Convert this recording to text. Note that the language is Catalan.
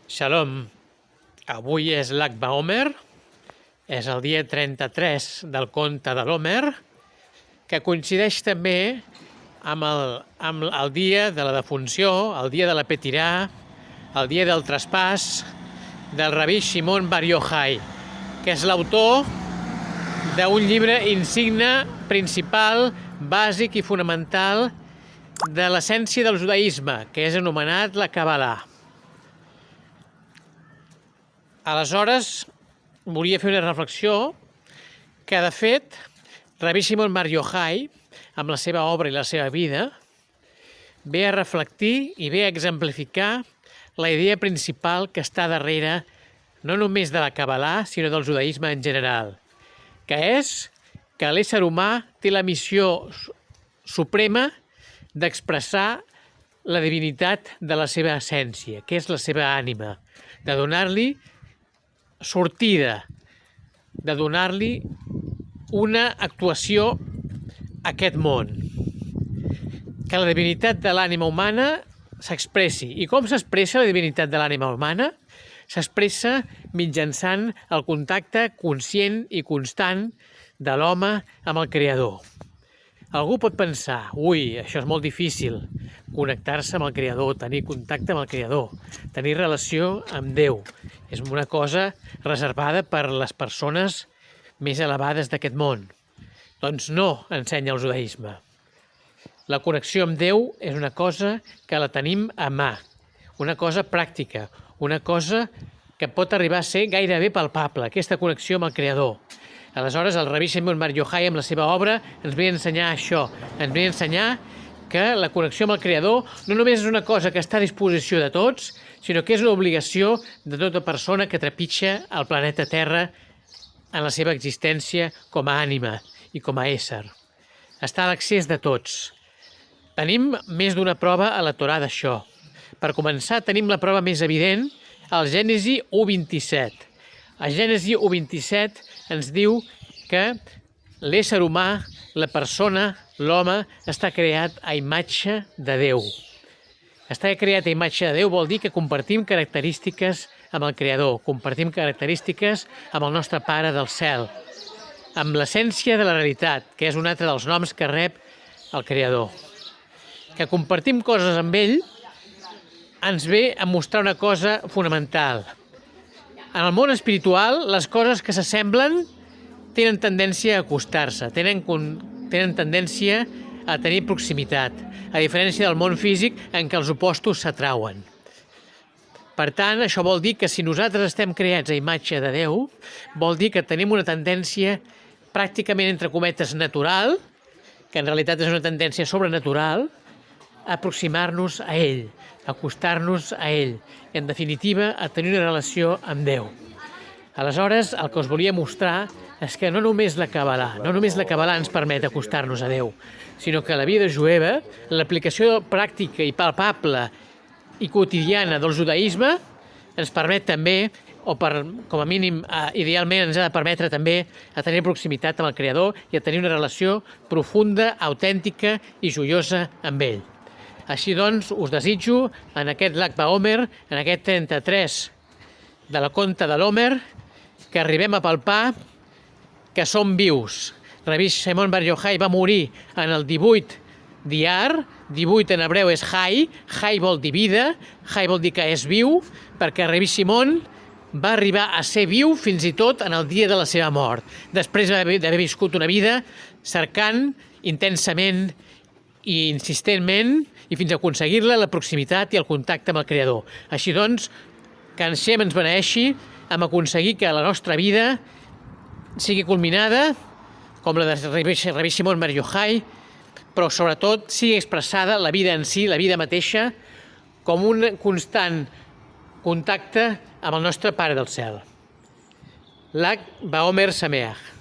Shalom, avui és l'Ag BaOmer, és el dia 33 del conte de l'Omer, que coincideix també amb el dia de la defunció, el dia de la Petirà, el dia del traspàs del Rabí Shimon Bar Yochai, que és l'autor d'un llibre insigne principal, bàsic i fonamental de l'essència del judaïsme, que és anomenat la Kabbalah. Aleshores, volia fer una reflexió que, de fet, Rabí Shimon Bar Yochai, amb la seva obra i la seva vida, ve a reflectir i ve a exemplificar la idea principal que està darrere no només de la Kabbalah, sinó del judaïsme en general, que és que l'ésser humà té la missió suprema d'expressar la divinitat de la seva essència, que és la seva ànima, de donar-li sortida, de donar-li una actuació a aquest món. Que la divinitat de l'ànima humana s'expressi. I com s'expressa la divinitat de l'ànima humana? S'expressa mitjançant el contacte conscient i constant de l'home amb el Creador. Algú pot pensar, ui, això és molt difícil, connectar-se amb el Creador, tenir contacte amb el Creador, tenir relació amb Déu. És una cosa reservada per les persones més elevades d'aquest món. Doncs no, ensenya el judaïsme. La connexió amb Déu és una cosa que la tenim a mà, una cosa pràctica, una cosa que pot arribar a ser gairebé palpable, aquesta connexió amb el Creador. Aleshores, el Rabí Shimon Bar Yochai, amb la seva obra, ens ve a ensenyar això, ens ve a ensenyar que la connexió amb el Creador no només és una cosa que està a disposició de tots, sinó que és una obligació de tota persona que trepitja el planeta Terra en la seva existència com a ànima i com a ésser. Està a l'accés de tots. Tenim més d'una prova a la Torà d'això. Per començar, tenim la prova més evident al Gènesi 1:27. A Gènesi 1:27 ens diu que l'ésser humà, la persona, l'home, està creat a imatge de Déu. Estar creat a imatge de Déu vol dir que compartim característiques amb el Creador, compartim característiques amb el nostre Pare del cel, amb l'essència de la realitat, que és un altre dels noms que rep el Creador. Que compartim coses amb ell ens ve a mostrar una cosa fonamental. En el món espiritual, les coses que s'assemblen tenen tendència a acostar-se, tenen tendència a tenir proximitat, a diferència del món físic en què els opostos s'atrauen. Per tant, això vol dir que si nosaltres estem creats a imatge de Déu, vol dir que tenim una tendència pràcticament, entre cometes, natural, que en realitat és una tendència sobrenatural, a aproximar-nos a ell, a acostar-nos a ell, i en definitiva a tenir una relació amb Déu. Aleshores, el que us volia mostrar és que no només la Kabbalah ens permet acostar-nos a Déu, sinó que la vida jueva, l'aplicació pràctica i palpable i quotidiana del judaïsme ens permet també, o com a mínim idealment ens ha de permetre també a tenir proximitat amb el Creador i a tenir una relació profunda, autèntica i joiosa amb ell. Així doncs, us desitjo en aquest l'Ag BaOmer, en aquest 33 de la conte de l'Omer, que arribem a palpar que som vius. Rabí Shimon Bar Yochai va morir en el 18 d'Iyar, 18 en hebreu és Chai, Chai vol dir vida, Chai vol dir que és viu, perquè Rabí Shimon va arribar a ser viu fins i tot en el dia de la seva mort, després d'haver viscut una vida cercant intensament i insistentment, i fins a aconseguir-la la proximitat i el contacte amb el Creador. Així doncs, que Hashem ens beneeixi amb aconseguir que la nostra vida sigui culminada, com la de Rabí Shimon Bar Yochai, però sobretot sigui expressada la vida en si, la vida mateixa, com un constant contacte amb el nostre Pare del cel. L'Ag BaOmer Sameach.